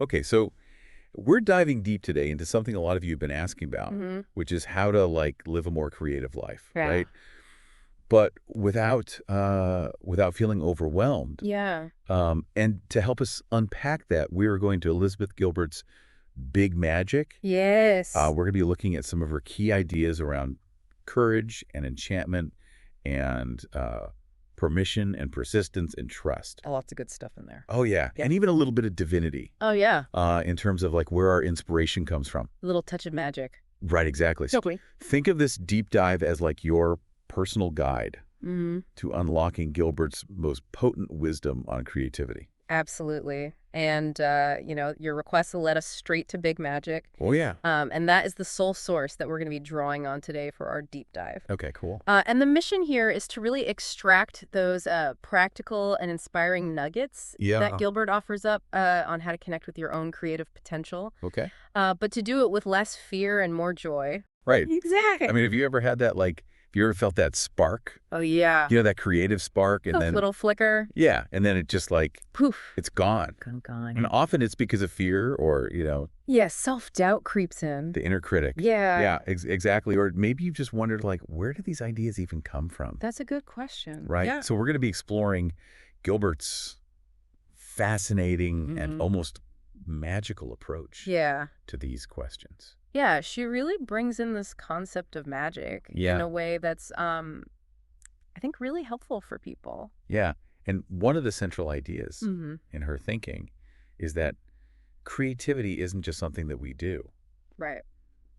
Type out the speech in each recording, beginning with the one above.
Okay, so we're diving deep today into something a lot of you have been asking about, which is how to like live a more creative life, Yeah. right? But without feeling overwhelmed. Yeah. And to help us unpack that, we are going to Elizabeth Gilbert's Big Magic. Yes. We're going to be looking at some of her key ideas around courage and enchantment and permission and persistence and trust. Lots of good stuff in there. Oh, yeah. Yep. And even a little bit of divinity Oh, yeah. in terms of like where our inspiration comes from. A little touch of magic. Right, exactly. So Totally. think of this deep dive as like your personal guide to unlocking Gilbert's most potent wisdom on creativity. Absolutely. And, your requests will let us straight to Big Magic. Oh, yeah. And that is the sole source that we're going to be drawing on today for our deep dive. Okay, cool. And the mission here is to really extract those practical and inspiring nuggets that Gilbert offers up on how to connect with your own creative potential. Okay. But to do it with less fear and more joy. Right. Exactly. I mean, have you ever had that, like, have you ever felt that spark? Oh, yeah. You know, that creative spark and A then... little flicker. Yeah, and then it just like... Poof. It's gone. Gone. And often it's because of fear or, Yeah, self-doubt creeps in. the inner critic. Yeah. Yeah, exactly. Or maybe you've just wondered, like, where do these ideas even come from? That's a good question. Right? Yeah. So we're going to be exploring Gilbert's fascinating and almost magical approach to these questions. Yeah, she really brings in this concept of magic in a way that's, I think, really helpful for people. Yeah. And one of the central ideas in her thinking is that creativity isn't just something that we do. Right.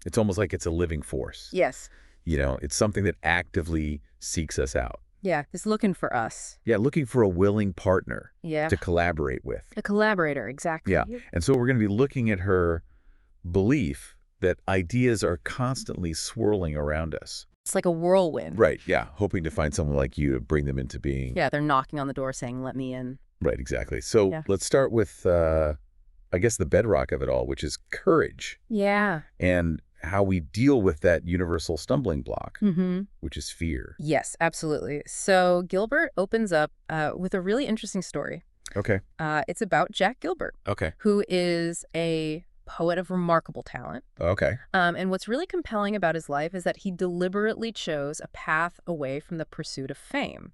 It's almost like it's a living force. Yes. It's something that actively seeks us out. Yeah, it's looking for us. Yeah, looking for a willing partner to collaborate with. A collaborator, exactly. Yeah. And so we're going to be looking at her belief that ideas are constantly swirling around us. It's like a whirlwind. Right, yeah. Hoping to find someone like you to bring them into being. Yeah, they're knocking on the door saying, let me in. Right, exactly. So let's start with, I guess, the bedrock of it all, which is courage. Yeah. And how we deal with that universal stumbling block, which is fear. Yes, absolutely. So Gilbert opens up with a really interesting story. Okay. It's about Jack Gilbert. Okay. Who is a poet of remarkable talent. Okay. And what's really compelling about his life is that he deliberately chose a path away from the pursuit of fame.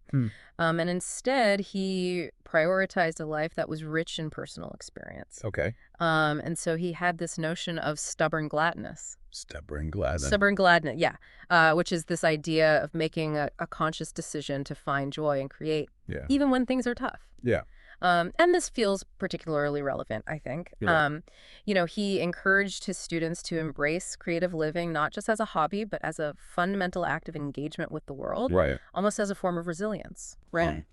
And instead, he prioritized a life that was rich in personal experience. Okay. And so he had this notion of stubborn gladness. Stubborn gladness. Stubborn gladness, yeah. Which is this idea of making a conscious decision to find joy and create, even when things are tough. Yeah. And this feels particularly relevant, I think. Yeah. He encouraged his students to embrace creative living, not just as a hobby, but as a fundamental act of engagement with the world. Right. Almost as a form of resilience. Right.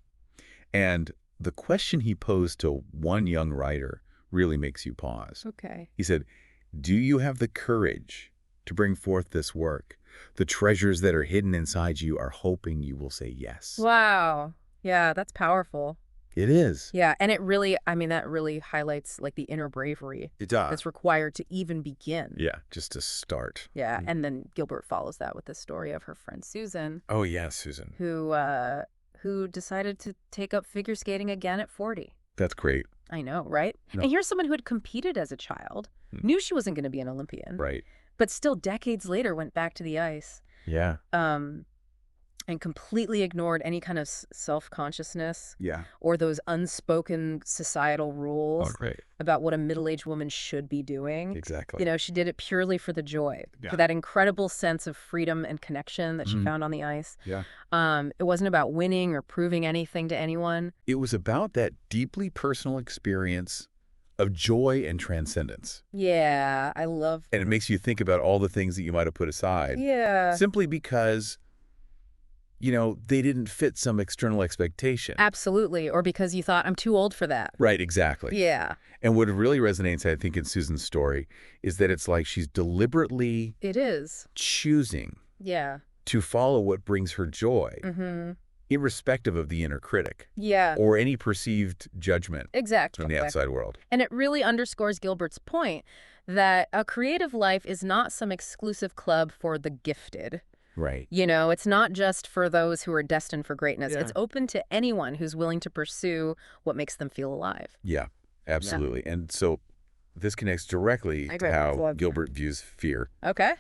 And the question he posed to one young writer really makes you pause. Okay. He said, do you have the courage to bring forth this work? The treasures that are hidden inside you are hoping you will say yes. Wow. Yeah, that's powerful. It is. Yeah, and it really, that really highlights like the inner bravery It does. that's required to even begin. Yeah, just to start. Yeah, and then Gilbert follows that with the story of her friend Susan. Oh, yeah, Susan. Who decided to take up figure skating again at 40. That's great. I know, right? No. And here's someone who had competed as a child, knew she wasn't going to be an Olympian. Right. But still decades later went back to the ice. Yeah. And completely ignored any kind of self-consciousness. Yeah. Or those unspoken societal rules about what a middle-aged woman should be doing. Exactly. She did it purely for the joy, for that incredible sense of freedom and connection that she found on the ice. Yeah. It wasn't about winning or proving anything to anyone. It was about that deeply personal experience of joy and transcendence. Yeah, I love that. And it makes you think about all the things that you might have put aside. Yeah. Simply because, they didn't fit some external expectation. Absolutely. Or because you thought, I'm too old for that. Right, exactly. Yeah. And what really resonates, I think, in Susan's story is that it's like she's deliberately choosing to follow what brings her joy, irrespective of the inner critic or any perceived judgment from the outside world. And it really underscores Gilbert's point that a creative life is not some exclusive club for the gifted. Right. It's not just for those who are destined for greatness. Yeah. It's open to anyone who's willing to pursue what makes them feel alive. Yeah, absolutely. And so this connects directly to how Gilbert views fear. Okay.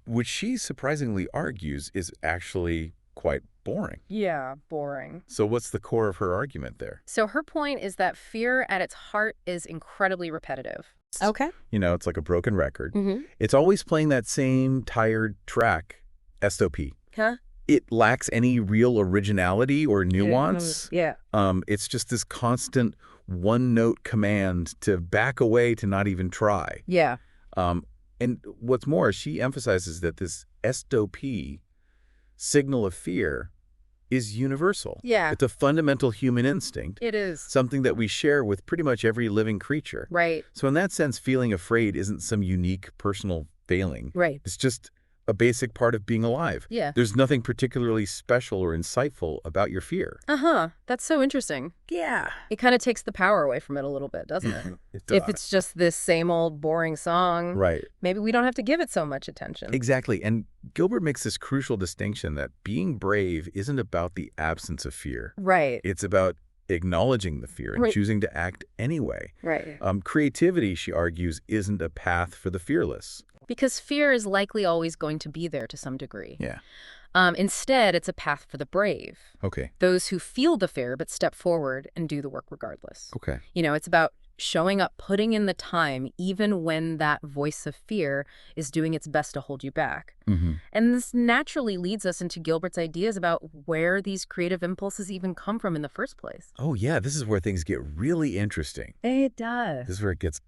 Which she surprisingly argues is actually quite boring. Yeah, boring. So what's the core of her argument there? So her point is that fear at its heart is incredibly repetitive. Okay. It's like a broken record. It's always playing that same tired track, SOP. Huh? It lacks any real originality or nuance. Yeah. It's just this constant one-note command to back away, to not even try. Yeah. And what's more, she emphasizes that this SOP, signal of fear, is universal. Yeah. It's a fundamental human instinct. It is. Something that we share with pretty much every living creature. Right. So in that sense, feeling afraid isn't some unique personal failing. Right. It's just a basic part of being alive. Yeah. There's nothing particularly special or insightful about your fear. Uh-huh. That's so interesting. Yeah. It kind of takes the power away from it a little bit, doesn't it? It does. If it's just this same old boring song, right. Maybe we don't have to give it so much attention. Exactly. And Gilbert makes this crucial distinction that being brave isn't about the absence of fear. Right. It's about acknowledging the fear and choosing to act anyway. Right. Creativity, she argues, isn't a path for the fearless. Because fear is likely always going to be there to some degree. Yeah. Instead, it's a path for the brave. Okay. Those who feel the fear but step forward and do the work regardless. Okay. It's about showing up, putting in the time, even when that voice of fear is doing its best to hold you back. And this naturally leads us into Gilbert's ideas about where these creative impulses even come from in the first place. Oh, yeah. This is where things get really interesting. It does. This is where it gets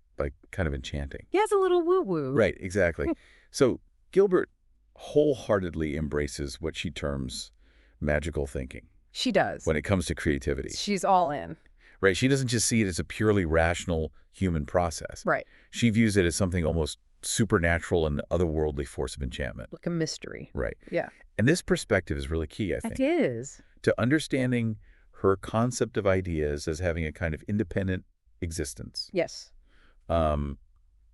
kind of enchanting. Yeah, it's a little woo-woo. Right, exactly. So Gilbert wholeheartedly embraces what she terms magical thinking. She does. When it comes to creativity. She's all in. Right, she doesn't just see it as a purely rational human process. Right. She views it as something almost supernatural and otherworldly force of enchantment. Like a mystery. Right. Yeah. And this perspective is really key, I think. It is. To understanding her concept of ideas as having a kind of independent existence. Yes.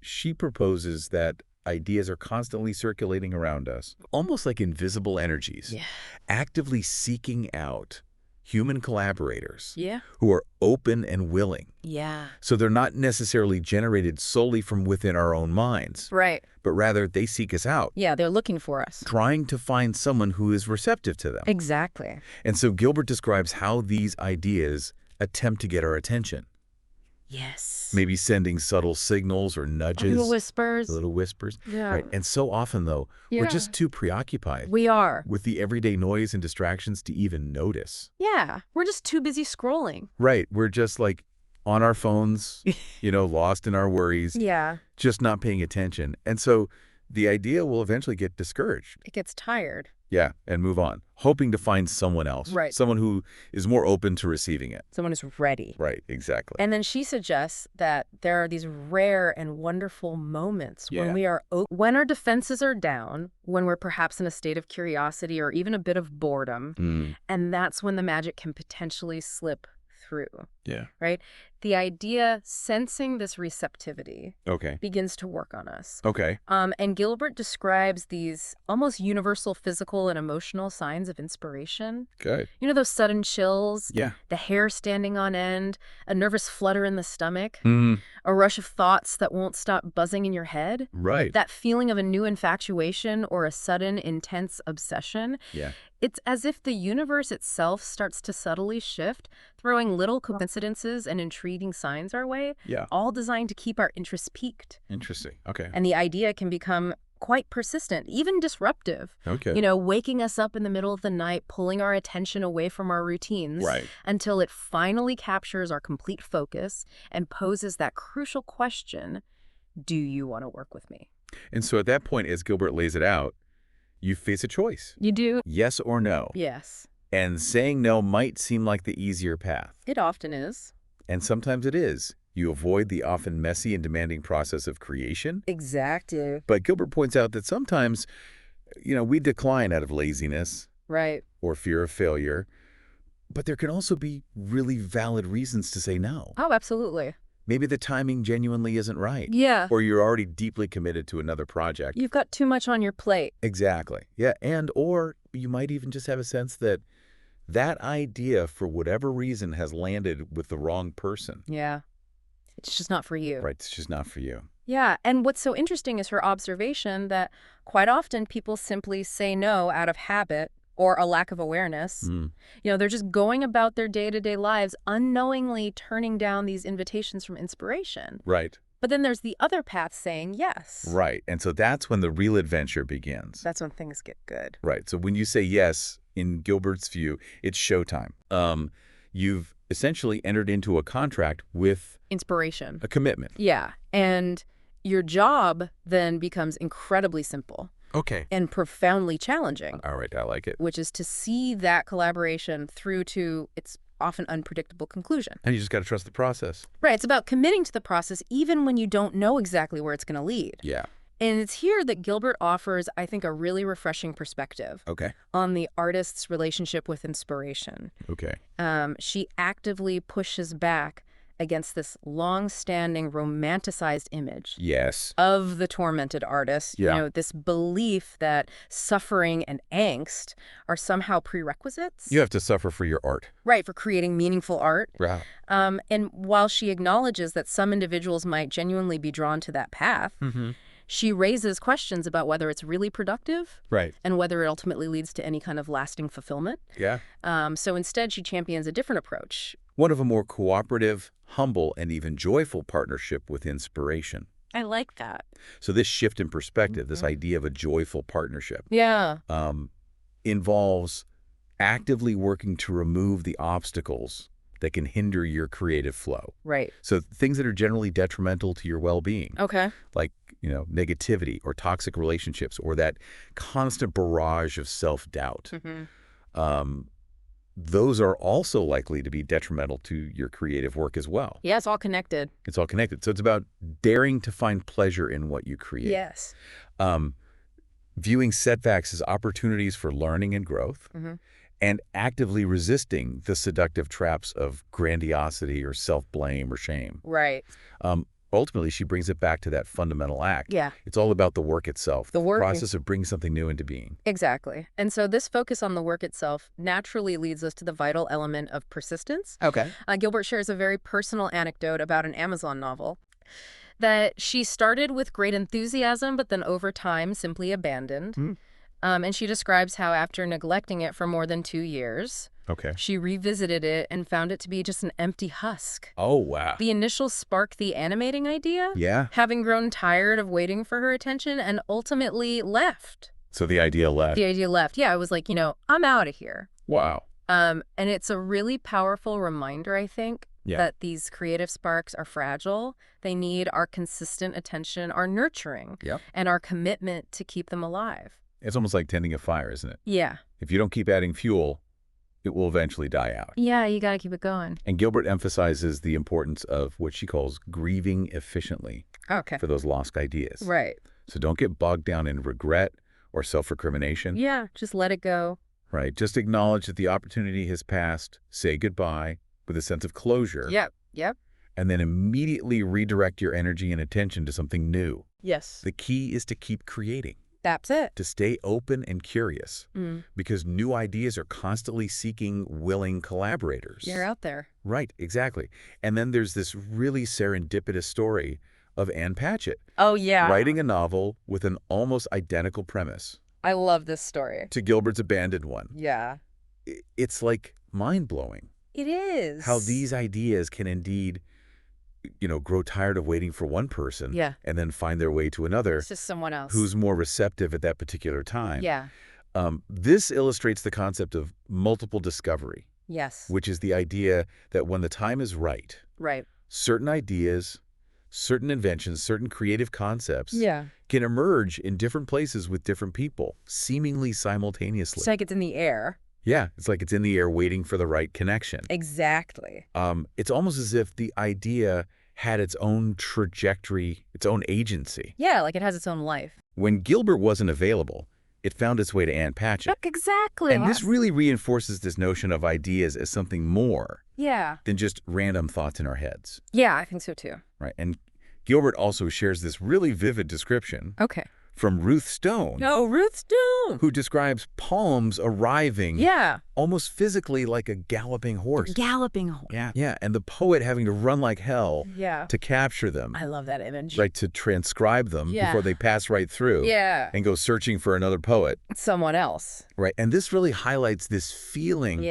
She proposes that ideas are constantly circulating around us, almost like invisible energies, actively seeking out human collaborators who are open and willing. Yeah. So they're not necessarily generated solely from within our own minds. Right. But rather they seek us out. Yeah, they're looking for us. Trying to find someone who is receptive to them. Exactly. And so Gilbert describes how these ideas attempt to get our attention. Yes. Maybe sending subtle signals or nudges. Little whispers. Little whispers. Yeah. Right. And so often, though, we're just too preoccupied. We are. With the everyday noise and distractions to even notice. Yeah. We're just too busy scrolling. Right. We're just like on our phones, lost in our worries. Yeah. Just not paying attention. And so the idea will eventually get discouraged. It gets tired. Yeah, and move on, hoping to find someone else. Right. Someone who is more open to receiving it. Someone who's ready. Right, exactly. And then she suggests that there are these rare and wonderful moments when we are when our defenses are down, when we're perhaps in a state of curiosity or even a bit of boredom, and that's when the magic can potentially slip through. Yeah. Right? The idea, sensing this receptivity, begins to work on us. Okay. And Gilbert describes these almost universal physical and emotional signs of inspiration. Good. Those sudden chills, Yeah. the hair standing on end, a nervous flutter in the stomach, Mm. a rush of thoughts that won't stop buzzing in your head. Right. That feeling of a new infatuation or a sudden intense obsession. Yeah. It's as if the universe itself starts to subtly shift, throwing little coincidences and intriguing signs our way, all designed to keep our interest peaked. Interesting. Okay. And the idea can become quite persistent, even disruptive. Okay. Waking us up in the middle of the night, pulling our attention away from our routines, Right. until it finally captures our complete focus and poses that crucial question, do you want to work with me? And so at that point, as Gilbert lays it out, you face a choice. You do? Yes or no. Yes. And saying no might seem like the easier path. It often is. And sometimes it is. You avoid the often messy and demanding process of creation. Exactly. But Gilbert points out that sometimes, we decline out of laziness. Right. Or fear of failure. But there can also be really valid reasons to say no. Oh, absolutely. Maybe the timing genuinely isn't right. Yeah. Or you're already deeply committed to another project. You've got too much on your plate. Exactly. Yeah. Or you might even just have a sense that that idea, for whatever reason, has landed with the wrong person. Yeah. It's just not for you. Right, it's just not for you. Yeah, and what's so interesting is her observation that quite often people simply say no out of habit or a lack of awareness. They're just going about their day-to-day lives unknowingly turning down these invitations from inspiration. Right. But then there's the other path saying yes. Right, and so that's when the real adventure begins. That's when things get good. Right, so when you say yes, in Gilbert's view, it's showtime. You've essentially entered into a contract with inspiration. A commitment. Yeah, and your job then becomes incredibly simple. Okay. And profoundly challenging. All right, I like it. Which is to see that collaboration through to its often unpredictable conclusion. And you just got to trust the process. Right, it's about committing to the process even when you don't know exactly where it's going to lead. Yeah. And it's here that Gilbert offers, I think, a really refreshing perspective. Okay. On the artist's relationship with inspiration. Okay. She actively pushes back against this long-standing romanticized image yes. of the tormented artist. Yeah. This belief that suffering and angst are somehow prerequisites. You have to suffer for your art. Right, for creating meaningful art. Right. And while she acknowledges that some individuals might genuinely be drawn to that path, she raises questions about whether it's really productive. Right. And whether it ultimately leads to any kind of lasting fulfillment. Yeah. So instead, she champions a different approach. One of a more cooperative, humble, and even joyful partnership with inspiration. I like that. So this shift in perspective, this idea of a joyful partnership, involves actively working to remove the obstacles that can hinder your creative flow. Right. So things that are generally detrimental to your well-being. Okay. Like, negativity or toxic relationships or that constant barrage of self-doubt. Those are also likely to be detrimental to your creative work as well. Yeah, it's all connected. It's all connected. So it's about daring to find pleasure in what you create. Yes. Viewing setbacks as opportunities for learning and growth, and actively resisting the seductive traps of grandiosity or self-blame or shame. Right. Ultimately, she brings it back to that fundamental act. Yeah. It's all about the work itself, the process of bringing something new into being. Exactly. And so this focus on the work itself naturally leads us to the vital element of persistence. Okay. Gilbert shares a very personal anecdote about an Amazon novel that she started with great enthusiasm, but then over time simply abandoned. And she describes how after neglecting it for more than 2 years, she revisited it and found it to be just an empty husk. Oh, wow. The initial sparked the animating idea, having grown tired of waiting for her attention, and ultimately left. So the idea left. The idea left. Yeah, I was like, I'm out of here. Wow. And it's a really powerful reminder, I think, that these creative sparks are fragile. They need our consistent attention, our nurturing, and our commitment to keep them alive. It's almost like tending a fire, isn't it? Yeah. If you don't keep adding fuel, it will eventually die out. Yeah, you got to keep it going. And Gilbert emphasizes the importance of what she calls grieving efficiently for those lost ideas. Right. So don't get bogged down in regret or self-recrimination. Yeah, just let it go. Right. Just acknowledge that the opportunity has passed, say goodbye with a sense of closure. Yep. And then immediately redirect your energy and attention to something new. Yes. The key is to keep creating. That's it. To stay open and curious, because new ideas are constantly seeking willing collaborators. You're out there. Right, exactly. And then there's this really serendipitous story of Ann Patchett. Oh, yeah. Writing a novel with an almost identical premise. I love this story. To Gilbert's abandoned one. Yeah. It's like mind-blowing. It is. How these ideas can indeed grow tired of waiting for one person and then find their way to another. It's just someone else. Who's more receptive at that particular time. Yeah. This illustrates the concept of multiple discovery. Yes. Which is the idea that when the time is right, certain ideas, certain inventions, certain creative concepts can emerge in different places with different people, seemingly simultaneously. It's like it's in the air. Yeah, it's like it's in the air waiting for the right connection. Exactly. It's almost as if the idea had its own trajectory, its own agency. Yeah, like it has its own life. When Gilbert wasn't available, it found its way to Ann Patchett. Exactly. And this really reinforces this notion of ideas as something more than just random thoughts in our heads. Yeah, I think so too. Right. And Gilbert also shares this really vivid description from Ruth Stone. Oh, Ruth Stone! Who describes palms arriving almost physically like a galloping horse. Galloping horse. Yeah, and the poet having to run like hell to capture them. I love that image. Right, to transcribe them before they pass right through and go searching for another poet. Someone else. Right, and this really highlights this feeling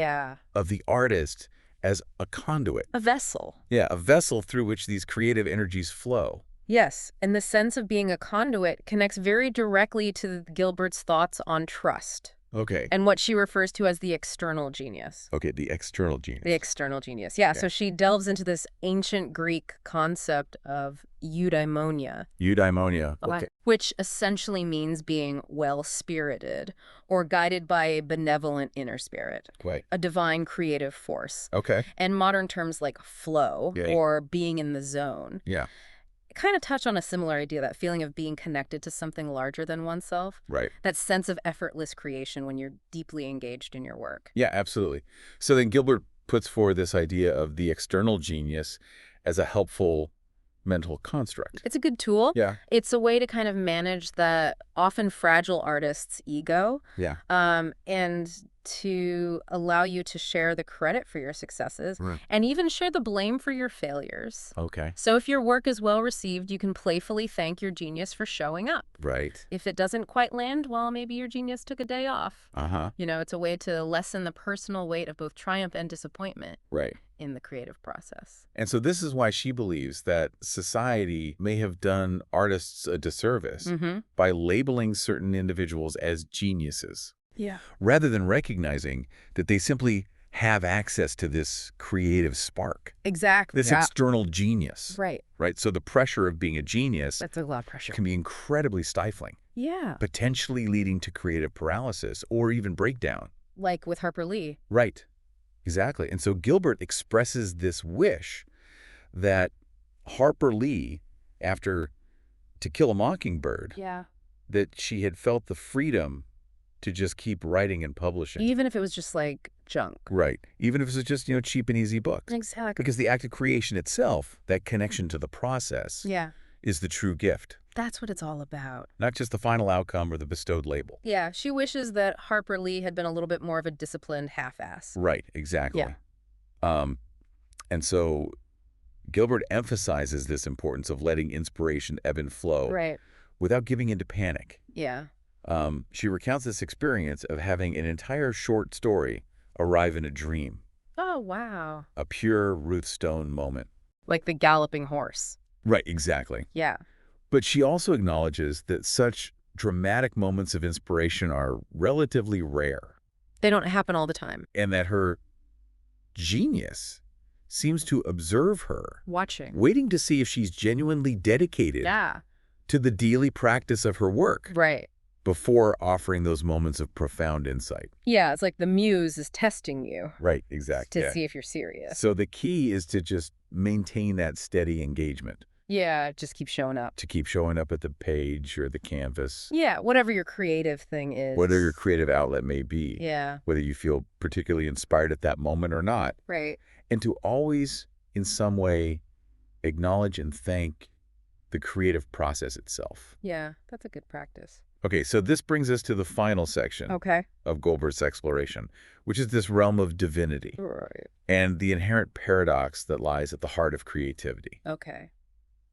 of the artist as a conduit. A vessel. Yeah, a vessel through which these creative energies flow. Yes, and the sense of being a conduit connects very directly to Gilbert's thoughts on trust. Okay. And what she refers to as the external genius. Okay, the external genius. The external genius. Yeah, so she delves into this ancient Greek concept of eudaimonia. Eudaimonia, okay. Which essentially means being well-spirited or guided by a benevolent inner spirit. Right. A divine creative force. Okay. And modern terms like flow or being in the zone. Yeah. Kind of touch on a similar idea, that feeling of being connected to something larger than oneself. Right. That sense of effortless creation when you're deeply engaged in your work. Yeah, absolutely. So then Gilbert puts forward this idea of the external genius as a helpful mental construct. It's a good tool. Yeah. It's a way to kind of manage the often fragile artist's ego. Yeah. And to allow you to share the credit for your successes and even share the blame for your failures. Okay. So if your work is well received, you can playfully thank your genius for showing up. Right. If it doesn't quite land, well, maybe your genius took a day off. You know, it's a way to lessen the personal weight of both triumph and disappointment. Right. In the creative process. And so this is why she believes that society may have done artists a disservice by labeling certain individuals as geniuses. Yeah. Rather than recognizing that they simply have access to this creative spark. Exactly. This external genius. Right. Right. So the pressure of being a genius That's a lot of pressure. Can be incredibly stifling. Yeah. Potentially leading to creative paralysis or even breakdown. Like with Harper Lee. Right. Exactly. And so Gilbert expresses this wish that Harper Lee, after To Kill a Mockingbird, that she had felt the freedom to just keep writing and publishing. Even if it was just like junk. Right. Even if it was just, cheap and easy books. Exactly. Because the act of creation itself, that connection to the process, is the true gift. That's what it's all about. Not just the final outcome or the bestowed label. Yeah, she wishes that Harper Lee had been a little bit more of a disciplined half-ass. Right, exactly. Yeah. And so Gilbert emphasizes this importance of letting inspiration ebb and flow without giving into panic. Yeah. She recounts this experience of having an entire short story arrive in a dream. Oh, wow. A pure Ruth Stone moment. Like the galloping horse. Right, exactly. Yeah. But she also acknowledges that such dramatic moments of inspiration are relatively rare. They don't happen all the time. And that her genius seems to observe her. Watching. Waiting to see if she's genuinely dedicated to the daily practice of her work. Right. Before offering those moments of profound insight. Yeah, it's like the muse is testing you. Right, exactly. To see if you're serious. So the key is to just maintain that steady engagement. Yeah, just keep showing up. To keep showing up at the page or the canvas. Yeah, whatever your creative thing is. Whatever your creative outlet may be. Yeah. Whether you feel particularly inspired at that moment or not. Right. And to always, in some way, acknowledge and thank the creative process itself. Yeah, that's a good practice. Okay, so this brings us to the final section of Gilbert's exploration, which is this realm of divinity and the inherent paradox that lies at the heart of creativity. Okay.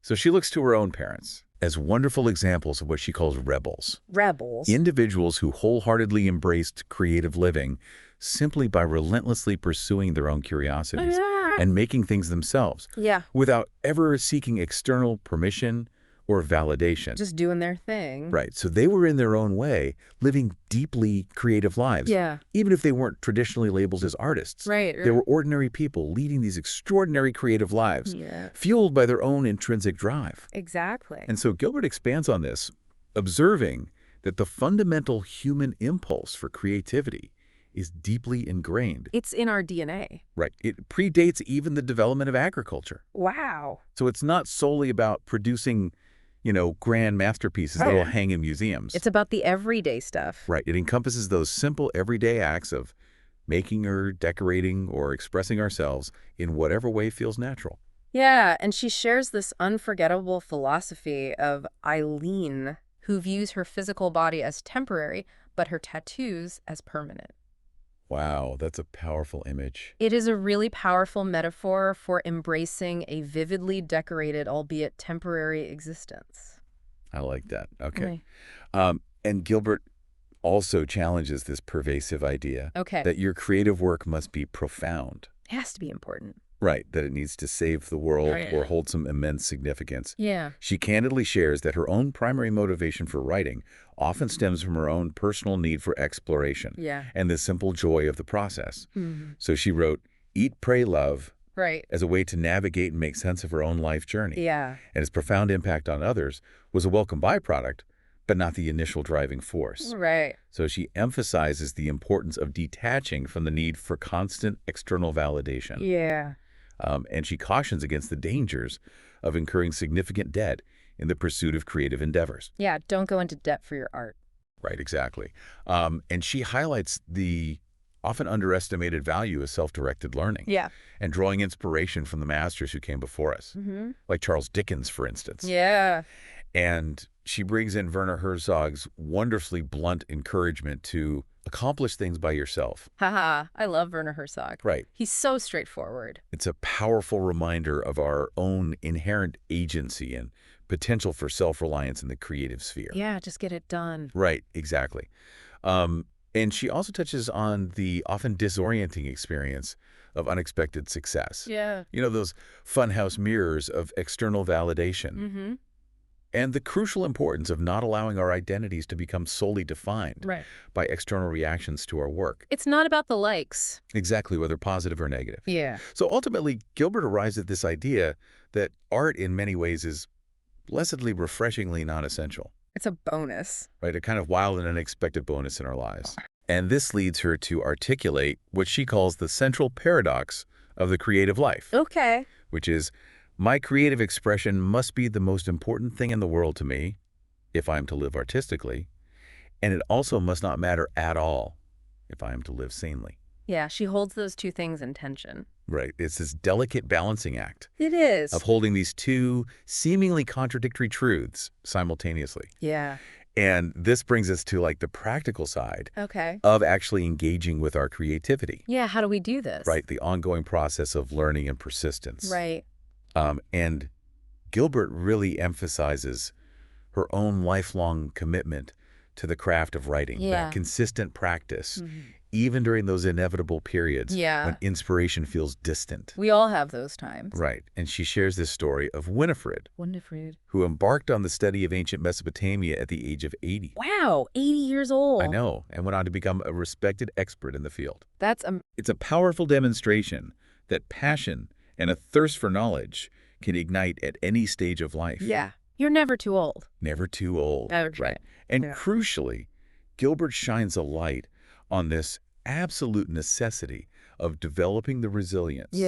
So she looks to her own parents as wonderful examples of what she calls rebels. Rebels? Individuals who wholeheartedly embraced creative living simply by relentlessly pursuing their own curiosities and making things themselves without ever seeking external permission or validation. Just doing their thing. Right. So they were in their own way, living deeply creative lives. Yeah. Even if they weren't traditionally labeled as artists. Right. They were ordinary people leading these extraordinary creative lives, fueled by their own intrinsic drive. Exactly. And so Gilbert expands on this, observing that the fundamental human impulse for creativity is deeply ingrained. It's in our DNA. Right. It predates even the development of agriculture. Wow. So it's not solely about producing grand masterpieces that will hang in museums. It's about the everyday stuff. Right. It encompasses those simple everyday acts of making or decorating or expressing ourselves in whatever way feels natural. Yeah, and she shares this unforgettable philosophy of Eileen who views her physical body as temporary, but her tattoos as permanent. Wow, that's a powerful image. It is a really powerful metaphor for embracing a vividly decorated, albeit temporary existence. I like that. Okay. And Gilbert also challenges this pervasive idea that your creative work must be profound. It has to be important. Right, that it needs to save the world or hold some immense significance. Yeah. She candidly shares that her own primary motivation for writing often stems from her own personal need for exploration and the simple joy of the process. So she wrote, Eat, Pray, Love as a way to navigate and make sense of her own life journey. And its profound impact on others was a welcome byproduct, but not the initial driving force. So she emphasizes the importance of detaching from the need for constant external validation. And she cautions against the dangers of incurring significant debt in the pursuit of creative endeavors. Don't go into debt for your art. Right, exactly. And she highlights the often underestimated value of self-directed learning and drawing inspiration from the masters who came before us, like Charles Dickens, for instance. And she brings in Werner Herzog's wonderfully blunt encouragement to accomplish things by yourself. I love Werner Herzog. He's so straightforward. It's a powerful reminder of our own inherent agency and potential for self-reliance in the creative sphere. Just get it done. Right, exactly. And she also touches on the often disorienting experience of unexpected success. You know, those funhouse mirrors of external validation. And the crucial importance of not allowing our identities to become solely defined by external reactions to our work. It's not about the likes. Exactly, whether positive or negative. So ultimately, Gilbert arrives at this idea that art in many ways is blessedly, refreshingly non-essential. It's a bonus. Right, a kind of wild and unexpected bonus in our lives. And this leads her to articulate what she calls the central paradox of the creative life. Which is, my creative expression must be the most important thing in the world to me, if I am to live artistically, and it also must not matter at all, if I am to live sanely. She holds those two things in tension. Right. It's this delicate balancing act. It is. Of holding these two seemingly contradictory truths simultaneously. And this brings us to like the practical side of actually engaging with our creativity. How do we do this? Right. The ongoing process of learning and persistence. And Gilbert really emphasizes her own lifelong commitment to the craft of writing, that consistent practice, even during those inevitable periods when inspiration feels distant. We all have those times. Right. And she shares this story of Winifred, who embarked on the study of ancient Mesopotamia at the age of 80. Wow, 80 years old. I know, and went on to become a respected expert in the field. It's a powerful demonstration that passion and a thirst for knowledge can ignite at any stage of life. You're never too old. Never too old. Right. And crucially, Gilbert shines a light on this absolute necessity of developing the resilience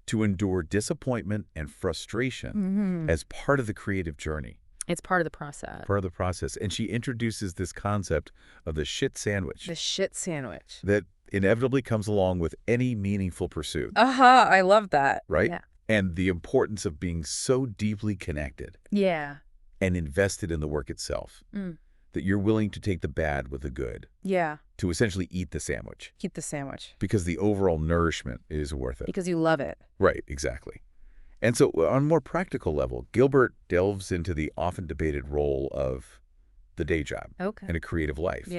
to endure disappointment and frustration as part of the creative journey. It's part of the process. Part of the process. And she introduces this concept of the shit sandwich. The shit sandwich. That inevitably comes along with any meaningful pursuit. I love that. Right? And the importance of being so deeply connected. And invested in the work itself. That you're willing to take the bad with the good. To essentially eat the sandwich. Keep the sandwich. Because the overall nourishment is worth it. Because you love it. Right, exactly. And so on a more practical level, Gilbert delves into the often debated role of the day job in a creative life.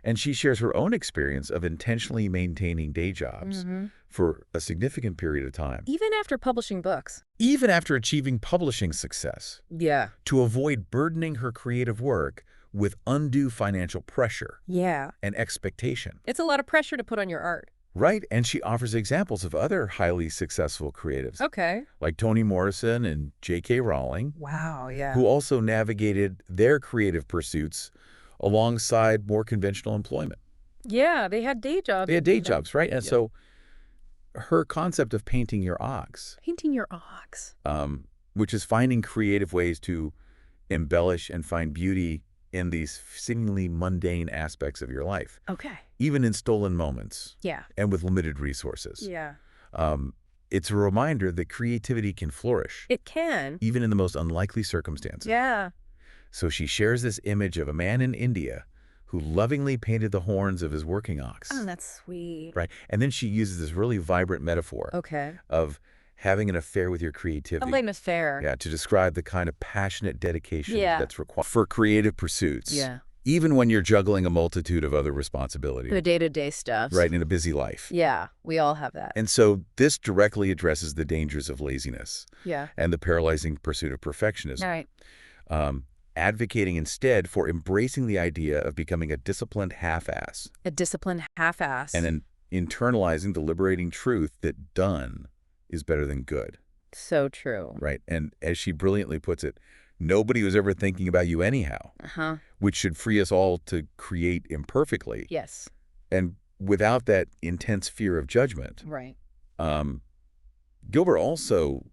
And she shares her own experience of intentionally maintaining day jobs for a significant period of time. Even after publishing books. Even after achieving publishing success. To avoid burdening her creative work with undue financial pressure. And expectation. It's a lot of pressure to put on your art. Right, and she offers examples of other highly successful creatives. Like Toni Morrison and J.K. Rowling. Wow, Who also navigated their creative pursuits alongside more conventional employment. They had day jobs. They had day jobs, right? And so her concept of painting your ox. Painting your ox. Which is finding creative ways to embellish and find beauty in these seemingly mundane aspects of your life. Even in stolen moments. And with limited resources. It's a reminder that creativity can flourish. It can. Even in the most unlikely circumstances. So she shares this image of a man in India who lovingly painted the horns of his working ox. Oh, that's sweet. Right? And then she uses this really vibrant metaphor of having an affair with your creativity. Like an affair. Yeah, to describe the kind of passionate dedication that's required for creative pursuits. Yeah. Even when you're juggling a multitude of other responsibilities. The day-to-day stuff. Right, in a busy life. Yeah, we all have that. And so this directly addresses the dangers of laziness. Yeah. And the paralyzing pursuit of perfectionism. All right. Advocating instead for embracing the idea of becoming a disciplined half-ass. A disciplined half-ass. And then internalizing the liberating truth that done is better than good. So true. Right. And as she brilliantly puts it, nobody was ever thinking about you anyhow. Which should free us all to create imperfectly. Yes. And without that intense fear of judgment. Right. Gilbert also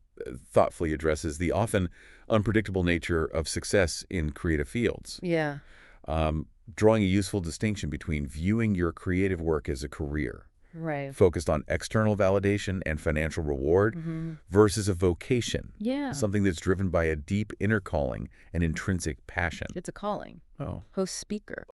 thoughtfully addresses the often unpredictable nature of success in creative fields. Yeah. Drawing a useful distinction between viewing your creative work as a career. Right. Focused on external validation and financial reward versus a vocation. Yeah. Something that's driven by a deep inner calling and intrinsic passion. It's a calling. Oh. Host speaker.